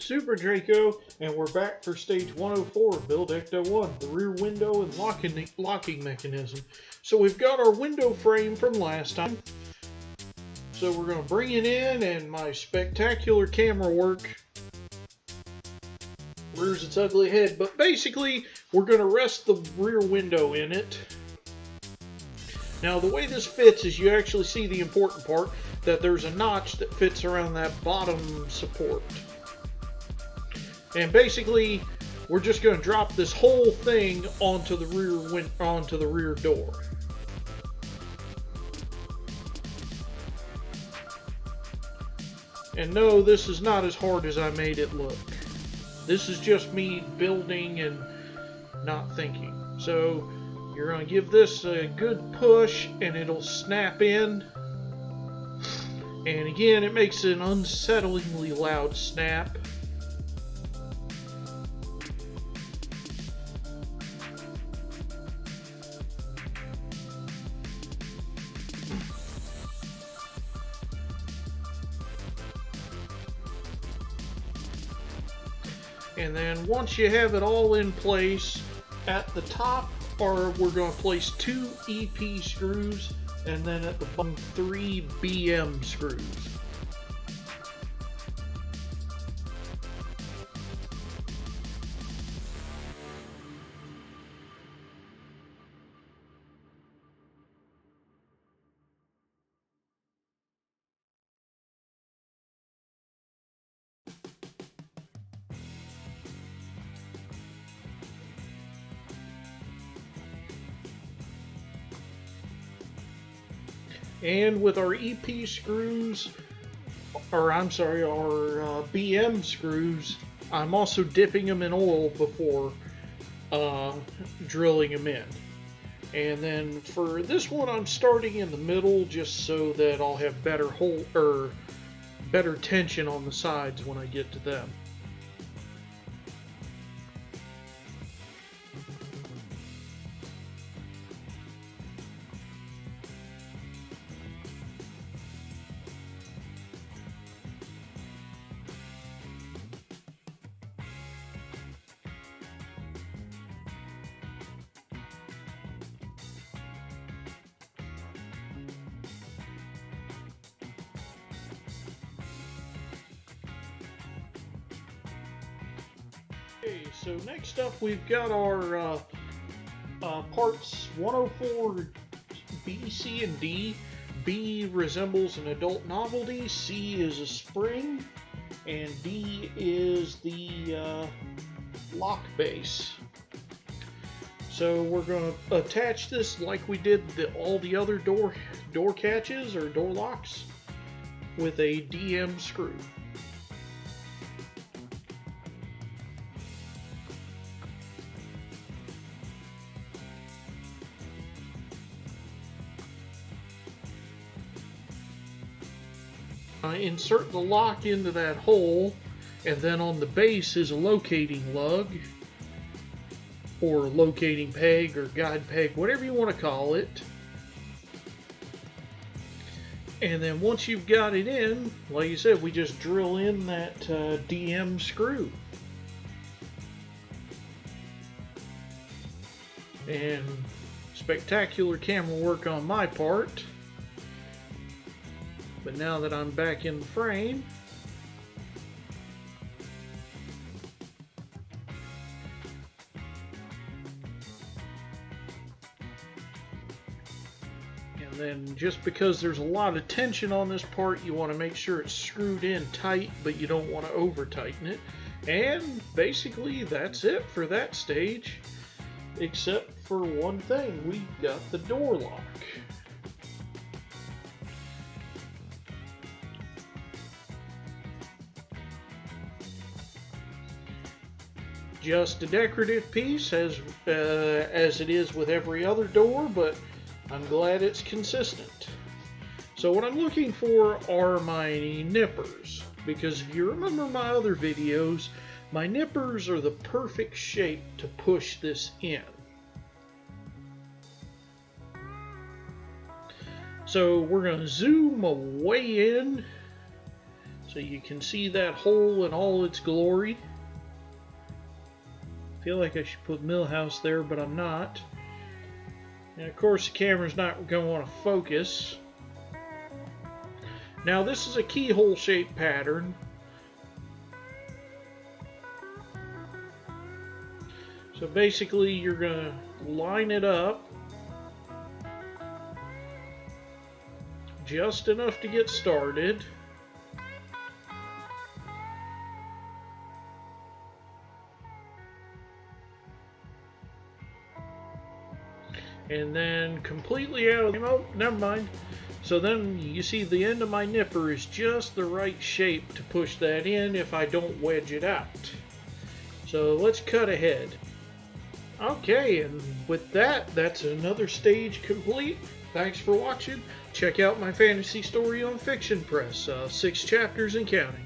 Super Draco, and we're back for stage 104, build Ecto-1, the rear window and locking mechanism. So we've got our window frame from last time. So we're going to bring it in, and my spectacular camera work rears its ugly head. But basically, we're going to rest the rear window in it. Now the way this fits is you actually see the important part, that there's a notch that fits around that bottom support. And basically, we're just going to drop this whole thing onto the rear door. And no, this is not as hard as I made it look. This is just me building and not thinking. So you're going to give this a good push and it'll snap in. And again, it makes an unsettlingly loud snap. And then once you have it all in place, at the top we're going to place 2 EP screws, and then at the bottom 3 BM screws. And with our EP screws, or I'm sorry, our BM screws, I'm also dipping them in oil before drilling them in. And then for this one, I'm starting in the middle just so that I'll have better tension on the sides when I get to them. Okay, so next up we've got our parts 104 B, C, and D. B resembles an adult novelty, C is a spring, and D is the lock base. So we're going to attach this like we did all the other door catches or door locks with a DM screw. Insert the lock into that hole, and then on the base is a locating lug or locating peg or guide peg, whatever you want to call it. And then once you've got it in, like I said, we just drill in that DM screw. And spectacular camera work on my part. But now that I'm back in the frame, and then just because there's a lot of tension on this part, you want to make sure it's screwed in tight, but you don't want to over tighten it. And basically that's it for that stage, except for one thing: we got the door lock. Just a decorative piece, as it is with every other door, but I'm glad it's consistent. So what I'm looking for are my nippers, because if you remember my other videos, my nippers are the perfect shape to push this in. So we're going to zoom way in so you can see that hole in all its glory. I feel like I should put Millhouse there, but I'm not. And of course the camera's not going to want to focus. Now this is a keyhole shaped pattern. So basically you're going to line it up just enough to get started. And then completely out of, oh, never mind. So then you see the end of my nipper is just the right shape to push that in if I don't wedge it out. So let's cut ahead. Okay, and with that, that's another stage complete. Thanks for watching. Check out my fantasy story on Fiction Press, 6 chapters and counting.